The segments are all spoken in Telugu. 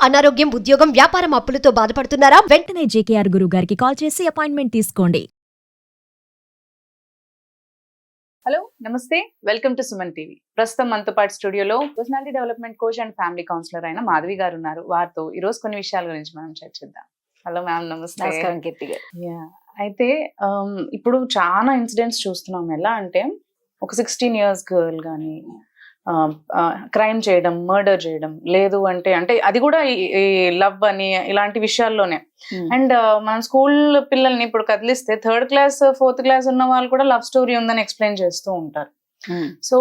అనారోగ్యం, ఉద్యోగం, వ్యాపారం అప్పులతో బాధపడుతున్నారా? వెంటనే జేకేఆర్ గురువు గారికి కాల్ చేసి అపాయింట్మెంట్ తీసుకోండి. హలో నమస్తే, వెల్కమ్ టు సుమన్ టీవీ. ప్రస్తుతం మనతో పాటు స్టూడియోలో personality development coach and family counsellor అయిన మాధవి గారు ఉన్నారు. వారితో ఈ రోజు కొన్ని విషయాల గురించి మనం చర్చిద్దాం. హలో మ్యామ్, నమస్తే. నమస్కారం కీర్తి గారు. అయితే ఇప్పుడు చాలా ఇన్సిడెంట్స్ చూస్తున్నాం. ఎలా అంటే ఒక 16 years గర్ల్ కానీ క్రైమ్ చేయడం, మర్డర్ చేయడం, లేదు అంటే అది కూడా ఈ లవ్ అని ఇలాంటి విషయాల్లోనే. అండ్ మన స్కూల్ పిల్లల్ని ఇప్పుడు కదిలిస్తే 3rd class 4th class ఉన్న వాళ్ళు కూడా లవ్ స్టోరీ ఉందని ఎక్స్ప్లెయిన్ చేస్తూ ఉంటారు. సో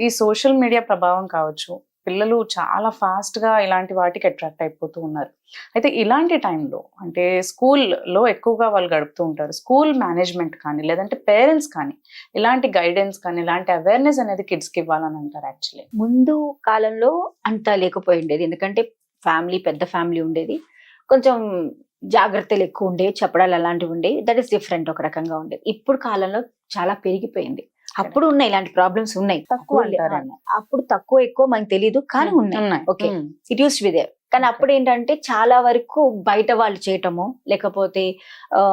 ఈ సోషల్ మీడియా ప్రభావం కావచ్చు, పిల్లలు చాలా ఫాస్ట్ గా ఇలాంటి వాటికి అట్రాక్ట్ అయిపోతూ ఉన్నారు. అయితే ఇలాంటి టైంలో అంటే స్కూల్లో ఎక్కువగా వాళ్ళు గడుపుతూ ఉంటారు. స్కూల్ మేనేజ్మెంట్ కానీ లేదంటే పేరెంట్స్ కానీ ఇలాంటి గైడెన్స్ కానీ ఇలాంటి అవేర్నెస్ అనేది కిడ్స్ కి ఇవ్వాలని అంటారు. యాక్చువల్లీ ముందు కాలంలో అంత లేకపోయి ఉండేది, ఎందుకంటే పెద్ద ఫ్యామిలీ ఉండేది, కొంచెం జాగ్రత్తలు ఎక్కువ ఉండేవి, చెప్పడాలు అలాంటివి ఉండేవి. దట్ ఈస్ డిఫరెంట్, ఒక రకంగా ఉండేది. ఇప్పుడు కాలంలో చాలా పెరిగిపోయింది. అప్పుడు ఉన్నాయి, ఇలాంటి ప్రాబ్లమ్స్ ఉన్నాయి. అప్పుడు తక్కువ ఎక్కువ మనకు తెలియదు, కానీ ఉన్నాయి. Okay, it use to be there. కానీ అప్పుడు ఏంటంటే చాలా వరకు బయట వాళ్ళు చేయటము, లేకపోతే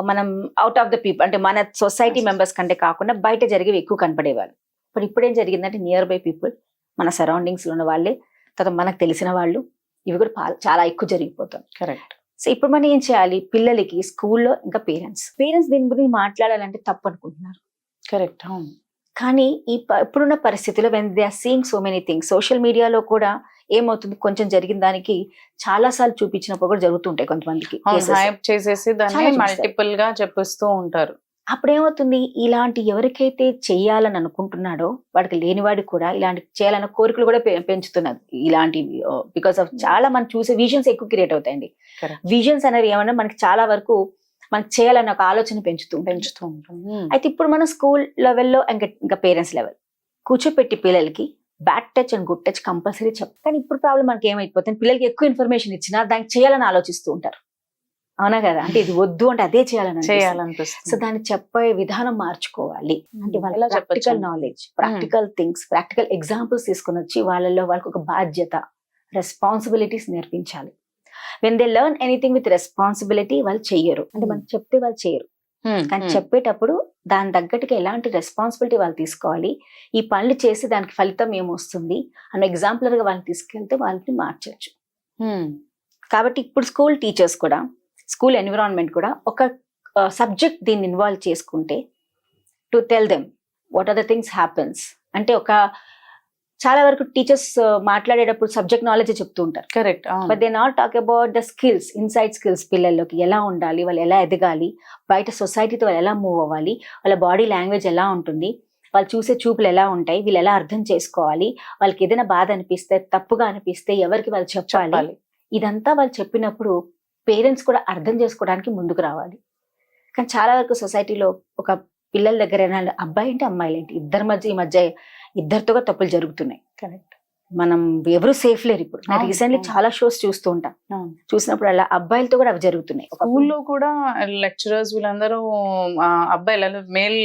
మనం అవుట్ ఆఫ్ ద పీపుల్ అంటే మన సొసైటీ మెంబర్స్ కంటే కాకుండా బయట జరిగేవి ఎక్కువ కనపడేవాళ్ళు. ఇప్పుడు ఏం జరిగిందంటే నియర్ బై పీపుల్, మన సరౌండింగ్స్ లో ఉన్న వాళ్ళే, తర్వాత మనకు తెలిసిన వాళ్ళు, ఇవి కూడా చాలా ఎక్కువ జరిగిపోతాయి. కరెక్ట్. సో ఇప్పుడు మనం ఏం చేయాలి? పిల్లలకి స్కూల్లో ఇంకా పేరెంట్స్ దీని గురించి మాట్లాడాలంటే తప్పు అనుకుంటున్నారు. కరెక్ట్. కానీ ఇప్పుడున్న పరిస్థితిలో when they are seeing so many things, social మీడియాలో కూడా ఏమవుతుంది, కొంచెం జరిగిన దానికి చాలా సార్లు చూపించినప్పుడు కూడా జరుగుతుంటాయి. కొంతమందికి చేసేసి దాన్ని మల్టిపుల్ గా చెప్పిస్తూ ఉంటారు. అప్పుడు ఏమవుతుంది, ఇలాంటి ఎవరికైతే చెయ్యాలని అనుకుంటున్నాడో వాడికి లేనివాడికి కూడా ఇలాంటి చేయాలన్న కోరికలు కూడా పెంచుతున్నారు. ఇలాంటి బికాస్ ఆఫ్ చాలా మనం చూసే విజన్స్ ఎక్కువ క్రియేట్ అవుతాయండి. విజన్స్ అనేవి ఏమన్నా మనకి చాలా వరకు మనకి చేయాలన్న ఒక ఆలోచన పెంచుతూ ఉంటాం. అయితే ఇప్పుడు మనం స్కూల్ లెవెల్లో ఇంకా పేరెంట్స్ లెవెల్ కూర్చోపెట్టి పిల్లలకి bad touch and good touch compulsory చెప్తాం. కానీ ఇప్పుడు ప్రాబ్లం మనకి ఏమైపోతుంది, పిల్లలకి ఎక్కువ ఇన్ఫర్మేషన్ ఇచ్చినా దానికి చేయాలని ఆలోచిస్తూ ఉంటారు. అవునా కదా? అంటే ఇది వద్దు అంటే అదే చేయాలనిపిస్తుంది. సో దాన్ని చెప్పే విధానం మార్చుకోవాలి. అంటే వాళ్ళ practical knowledge, practical things, practical examples తీసుకుని వచ్చి వాళ్ళలో వాళ్ళకి ఒక బాధ్యత, రెస్పాన్సిబిలిటీస్ నేర్పించాలి. When they learn anything with responsibility వాళ్ళు చెయ్యరు. అంటే మనం చెప్తే వాళ్ళు చేయరు, కానీ చెప్పేటప్పుడు దాని తగ్గట్టుగా ఎలాంటి రెస్పాన్సిబిలిటీ వాళ్ళు తీసుకోవాలి, ఈ పనులు చేసి దానికి ఫలితం ఏమొస్తుంది అన్న ఎగ్జాంపులర్ గా వాళ్ళని తీసుకెళ్తే వాళ్ళని మార్చచ్చు. కాబట్టి ఇప్పుడు స్కూల్ టీచర్స్ కూడా, స్కూల్ ఎన్విరాన్మెంట్ కూడా ఒక సబ్జెక్ట్ దీన్ని ఇన్వాల్వ్ చేసుకుంటే to tell them what are the things happens. అంటే చాలా వరకు టీచర్స్ మాట్లాడేటప్పుడు సబ్జెక్ట్ నాలెడ్జ్ చెప్తూ ఉంటారు. Correct. But they not talk about the skills, inside skills. పిల్లల్లోకి ఎలా ఉండాలి, వాళ్ళు ఎలా ఎదగాలి, బయట సొసైటీతో వాళ్ళు ఎలా మూవ్ అవ్వాలి, వాళ్ళ బాడీ లాంగ్వేజ్ ఎలా ఉంటుంది, వాళ్ళు చూసే చూపులు ఎలా ఉంటాయి, వీళ్ళు ఎలా అర్థం చేసుకోవాలి, వాళ్ళకి ఏదైనా బాధ అనిపిస్తే, తప్పుగా అనిపిస్తే ఎవరికి వాళ్ళు చెప్పాలి. ఇదంతా వాళ్ళు చెప్పినప్పుడు పేరెంట్స్ కూడా అర్థం చేసుకోవడానికి ముందుకు రావాలి. కానీ చాలా వరకు సొసైటీలో ఒక పిల్లల దగ్గర అబ్బాయి ఏంటి అమ్మాయిలు ఏంటి, ఈ మధ్య ఇద్దరితోగా తప్పులు జరుగుతున్నాయి. కరెక్ట్. మనం ఎవరు సేఫ్ లేరు. ఇప్పుడు నేను రీసెంట్లీ చాలా షోస్ చూస్తూ ఉంటాం, చూసినప్పుడు అలా అబ్బాయిలతో కూడా అవి జరుగుతున్నాయి. స్కూల్లో కూడా లెక్చరర్స్ వీళ్ళందరూ అబ్బాయిలు, మేల్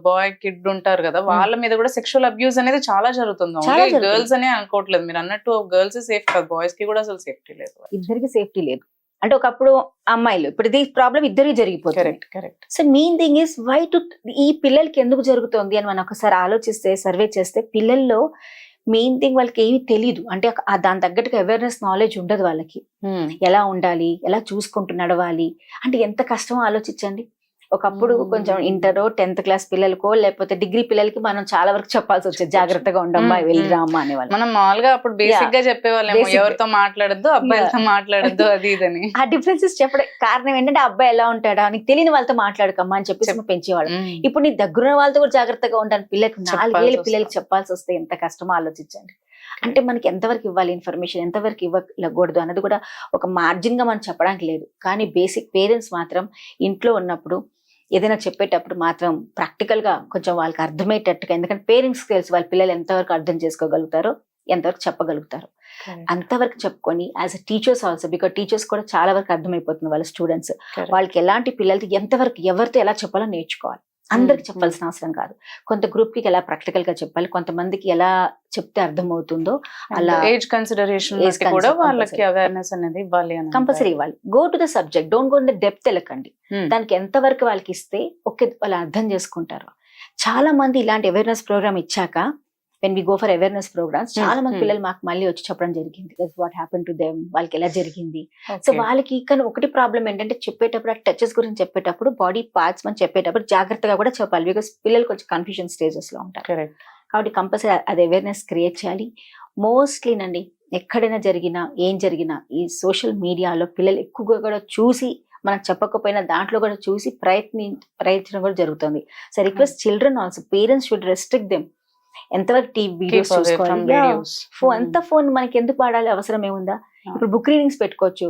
బాయ్ కిడ్ ఉంటారు కదా, వాళ్ళ మీద కూడా సెక్షువల్ అబ్యూస్ అనేది చాలా జరుగుతుంది. గర్ల్స్ అనే అనుకోవట్లేదు, మీరు అన్నట్టు గర్ల్స్ సేఫ్ కాదు, బాయ్స్ కి కూడా అసలు సేఫ్టీ లేదు. ఇద్దరికి సేఫ్టీ లేదు. అంటే ఒకప్పుడు అమ్మాయిలు, ఇప్పుడు ఇది ప్రాబ్లం ఇద్దరికి జరిగిపోతుంది. Correct. So main thing is why to, ఈ పిల్లలకి ఎందుకు జరుగుతుంది అని మనం ఒకసారి ఆలోచిస్తే, సర్వే చేస్తే పిల్లల్లో మెయిన్ థింగ్ వాళ్ళకి ఏమి తెలియదు. అంటే దాని తగ్గట్టుగా అవేర్నెస్, నాలెడ్జ్ ఉండదు వాళ్ళకి. ఎలా ఉండాలి, ఎలా చూసుకుంటూ నడవాలి అంటే ఎంత కష్టమో ఆలోచించండి. ఒకప్పుడు కొంచెం ఇంటర్ 10th class పిల్లలకో లేకపోతే డిగ్రీ పిల్లలకి మనం చాలా వరకు చెప్పాల్సి వచ్చేది, జాగ్రత్తగా ఉండమ్మా, వెళ్ళిరామ్మా అనేవాళ్ళు. మనం మామూలుగా అప్పుడు బేసిక్ గా చెప్పేవాళ్ళం, ఎవరితో మాట్లాడద్దు, అబ్బాయిలతో మాట్లాడద్దు, అది ఇదని. ఆ డిఫరెన్సెస్ చెప్పడం కారణం ఏంటంటే అబ్బాయి ఎలా ఉంటాడా, నీకు తెలియని వాళ్ళతో మాట్లాడకమ్మా అని చెప్పేసి పెంచేవాళ్ళు. ఇప్పుడు నీ దగ్గర వాళ్ళతో కూడా జాగ్రత్తగా ఉంటాను పిల్లలకి 4 ఏళ్ళ పిల్లలకి చెప్పాల్సి వస్తే ఎంత కష్టమో ఆలోచించండి. అంటే మనకి ఎంతవరకు ఇవ్వాలి ఇన్ఫర్మేషన్, ఎంతవరకు ఇవ్వకూడదు అన్నది కూడా ఒక మార్జిన్ గా మనం చెప్పడానికి లేదు. కానీ బేసిక్ పేరెంట్స్ మాత్రం ఇంట్లో ఉన్నప్పుడు ఏదైనా చెప్పేటప్పుడు మాత్రం ప్రాక్టికల్ గా కొంచెం వాళ్ళకి అర్థమయ్యేటట్టుగా, ఎందుకంటే పేరెంట్స్ తెలుసు వాళ్ళ పిల్లలు ఎంతవరకు అర్థం చేసుకోగలుగుతారో, ఎంతవరకు చెప్పగలుగుతారు, అంతవరకు చెప్పుకొని as a teachers also, because teachers కూడా చాలా వరకు అర్థమైపోతుంది వాళ్ళ స్టూడెంట్స్, వాళ్ళకి ఎలాంటి పిల్లలకి ఎంతవరకు ఎవరితో ఎలా చెప్పాలో నేర్చుకోవాలి. అందరికి చెప్పాల్సిన అవసరం కాదు. కొంత గ్రూప్ కి ఎలా ప్రాక్టికల్ గా చెప్పాలి, కొంతమందికి ఎలా చెప్తే అర్థమవుతుందో అలా ఏజ్ కన్సిడరేషన్ Age కూడా consider- వాళ్ళకి compulsory. అవేర్నెస్ అనేది ఇవ్వాలి అని కంపల్సరీ ఇవ్వాలి. Go to the subject, don't go in the depth వెళ్ళకండి. Hmm. దానికి ఎంత వరకు వాళ్ళకి ఇస్తే ఓకే వాళ్ళు అర్థం చేసుకుంటారు. చాలా మంది ఇలాంటి అవేర్నెస్ ప్రోగ్రామ్ ఇచ్చాక when we go for awareness programs చాలా మంది పిల్లలు మాకు మళ్ళీ వచ్చి చెప్పడం జరిగింది వాట్ హ్యాపెన్ టు దెమ్, వాళ్ళకి ఎలా జరిగింది. సో వాళ్ళకి కానీ ఒకటి ప్రాబ్లం ఏంటంటే చెప్పేటప్పుడు ఆ టచెస్ గురించి చెప్పేటప్పుడు బాడీ పార్ట్స్ మనం చెప్పేటప్పుడు జాగ్రత్తగా కూడా చెప్పాలి. బికాస్ పిల్లలు కొంచెం కన్ఫ్యూజన్ స్టేజెస్ లో ఉంటారు. కరెక్ట్. కాబట్టి కంపల్సరీ అది అవేర్నెస్ క్రియేట్ చేయాలి. మోస్ట్లీ నండి ఎక్కడైనా జరిగినా ఏం జరిగినా ఈ సోషల్ మీడియాలో పిల్లలు ఎక్కువగా కూడా చూసి మనం చెప్పకపోయినా దాంట్లో కూడా చూసి ప్రయత్నం కూడా జరుగుతుంది. So request children also, parents should restrict them. ఎంతవరకు టీవీ వీడియోస్ చూసుకోవాలి, అంత ఫోన్ మనకి ఎందుకు వాడాలి, అవసరం ఏముందా? ఇప్పుడు బుక్ రీడింగ్స్ పెట్టుకోవచ్చు,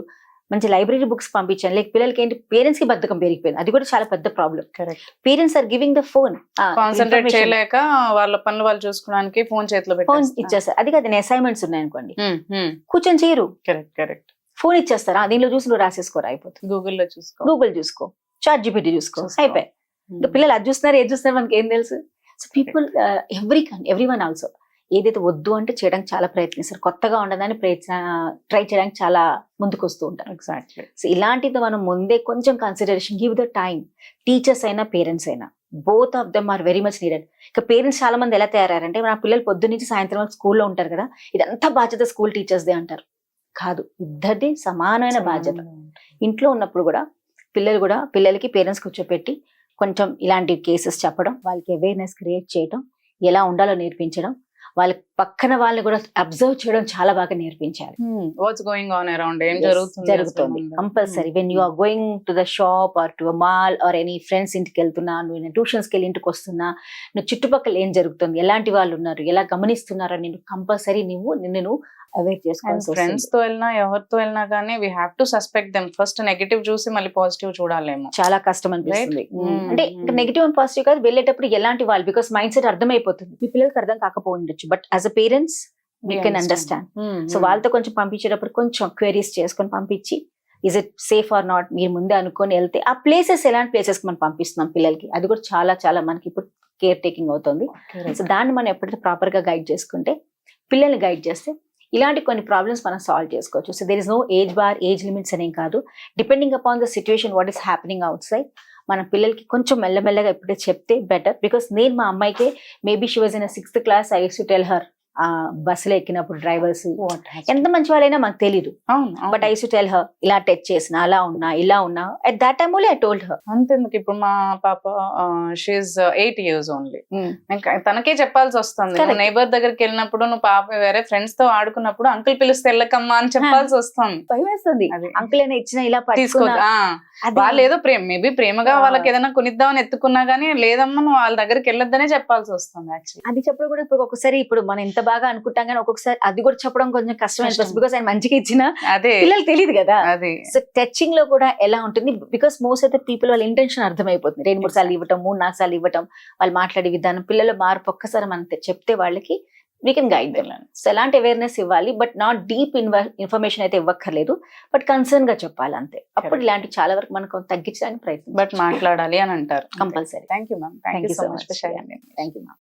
మంచి లైబ్రరీ బుక్స్ పంపించాను. లైక్ పిల్లలకి ఏంటి పేరెంట్స్ కి బద్ధకం పెరిగిపోయింది, అది కూడా చాలా పెద్ద problem. Correct. Parents are giving the phone, concentrate చేయలేక వాళ్ళ పనులు వాళ్ళు చూసుకోవడానికి ఫోన్ చేతిలో ఫోన్ ఇచ్చేస్తారు. అది కాదు అసైన్మెంట్స్ ఉన్నాయనుకోండి, కూర్చొని చేయరు, కరెక్ట్ కరెక్ట్. ఫోన్ ఇచ్చేస్తారా, దీనిలో చూసి నువ్వు రాసేసుకోరా, అయిపోతుంది. గూగుల్లో చూసుకో, గూగుల్ చూసుకో, చాట్ జీపీటీ చూసుకో, అయిపోయి. ఇంకా పిల్లలు అది చూస్తున్నారు ఏది చూస్తున్నారు మనకి ఏం తెలుసు. So people every one also ఏదైతే వద్దు అంటే చేయడానికి చాలా ప్రయత్నిస్తారు, కొత్తగా ఉండదని ట్రై చేయడానికి చాలా ముందుకు వస్తూ ఉంటారు. ఎగ్జాక్ట్లీ. సో ఇలాంటిది మనం ముందే కొంచెం consideration give the time. Teachers అయినా పేరెంట్స్ అయినా both of them are very much needed. ఇక పేరెంట్స్ చాలా మంది ఎలా తయారంటే మన పిల్లలు పొద్దున్న నుంచి సాయంత్రం వరకు స్కూల్లో ఉంటారు కదా, ఇదంతా బాధ్యత స్కూల్ టీచర్స్దే అంటారు. కాదు, ఇద్దరిది సమానమైన బాధ్యత. ఇంట్లో ఉన్నప్పుడు కూడా పిల్లలకి పేరెంట్స్ కూర్చోపెట్టి కొంచెం ఇలాంటి కేసెస్ చెప్పడం, వాళ్ళకి అవేర్నెస్ క్రియేట్ చేయడం, ఎలా ఉండాలో నేర్పించడం, వాళ్ళ పక్కన వాళ్ళని కూడా అబ్జర్వ్ చేయడం చాలా బాగా నేర్పించాలి. వాట్స్ గోయింగ్ ఆన్ అరౌండ్, ఏం జరుగుతుంది compulsory. When you are going to the shop or to mall or any friends ఇంటికి వెళ్తున్నా, నువ్వు ట్యూషన్స్కి వెళ్ళి ఇంటికి వస్తున్నా, నువ్వు చుట్టుపక్కల ఏం జరుగుతుంది, ఎలాంటి వాళ్ళు ఉన్నారు, ఎలా గమనిస్తున్నారో నేను కంపల్సరీ నిన్ను అవేర్ చేసుకోవాల్సి వస్తుంది. ఫ్రెండ్స్ తో వెళ్ళినా ఎవరితో వెళ్ళినా కానీ we have to suspect them. First negative చూసి మళ్ళీ పాజిటివ్ చూడాలేమో, చాలా కష్టం అనిపిస్తుంది. అంటే నెగటివ్ అండ్ పాజిటివ్ కాదు, వెళ్ళేటప్పుడు ఎలాంటి వాళ్ళు, బికాస్ మైండ్ సెట్ అర్థమైపోతుంది. మీ పిల్లలకి అర్థం కాకపోయిండొచ్చు, but as a parents we can understand. So వాళ్ళతో కొంచెం పంపించేటప్పుడు కొంచెం క్వైరీస్ చేసుకొని పంపించి, is it safe or not మీరు ముందే అనుకొని వెళ్తే, ఆ ప్లేసెస్ ఎలాంటి ప్లేసెస్ మనం పంపిస్తున్నాం పిల్లలకి, అది కూడా చాలా చాలా మనకి ఇప్పుడు కేర్ టేకింగ్ అవుతుంది. సో దాన్ని మనం ఎప్పుడైతే ప్రాపర్ గా గైడ్ చేసుకుంటే, పిల్లల్ని గైడ్ చేస్తే ఇలాంటి కొన్ని ప్రాబ్లమ్స్ మనం సాల్వ్ చేసుకోవచ్చు. So there is no age bar, age limits అనేం కాదు. Depending upon the situation what is happening outside, మన పిల్లలకి కొంచెం మెల్లమెల్లగా ఎప్పుడే చెప్తే బెటర్. బికాస్ నేను మా అమ్మాయికి maybe she was in 6th class, I use to tell her, బస్సులో ఎక్కినప్పుడు డ్రైవర్స్ ఎంత మంచి వాళ్ళైనా మాకు తెలియదు, but I use to tell her ఇలా టచ్ చేసిన, అలా ఉన్నా ఇలా ఉన్నా. At that time only I told her. అంతేందుకు ఇప్పుడు మా పాప షీఈ్ 8 years ఓన్లీ, తనకే చెప్పాల్సి వస్తుంది. నైబర్ దగ్గరికి వెళ్ళినప్పుడు నువ్వు పాప వేరే ఫ్రెండ్స్ తో ఆడుకున్నప్పుడు అంకుల్ పిలిస్తే వెళ్ళకమ్మా అని చెప్పాల్సి వస్తుంది. భయం వేస్తుంది, అంకుల్ అయినా ఇచ్చిన ఇలా తీసుకో. వాళ్ళు ఏదో మేబీ ప్రేమగా వాళ్ళకి ఏదైనా కొనిద్దామని ఎత్తుకున్నా గానీ లేదమ్మా నువ్వు వాళ్ళ దగ్గరికి వెళ్ళొద్దనే చెప్పాల్సి వస్తుంది. యాక్చువల్లీ అది చెప్పడం కూడా ఇప్పుడు ఒకసారి ఇప్పుడు మనం ఎంత బాగా అనుకుంటాం కానీ ఒక్కొక్కసారి అది కూడా చెప్పడం కొంచెం కష్టం అనిపిస్తుంది. బికాస్ ఆయన మంచిగా ఇచ్చిన అదే పిల్లలు తెలియదు కదా. అది సో టచింగ్ లో కూడా ఎలా ఉంటుంది, because most of the people వాళ్ళ ఇంటెన్షన్ అర్థమైపోతుంది. 2-3 సార్లు ఇవ్వటం, 3-4 సార్లు ఇవ్వటం, వాళ్ళు మాట్లాడే విధానం, పిల్లల మార్పు ఒక్కసారి మనం చెప్తే వాళ్ళకి we can guide them. So ఎలాంటి అవేర్నెస్ ఇవ్వాలి, బట్ నాట్ డీప్ ఇన్ఫర్మేషన్ అయితే ఇవ్వక్కర్లేదు, బట్ కన్సర్న్ గా చెప్పాలి అంతే. అప్పుడు ఇలాంటి చాలా వరకు మనకు తగ్గించడానికి ప్రయత్నం, బట్ మాట్లాడాలి అని అంటారు compulsory. Thank you ma'am, thank you so much. Thank you ma'am.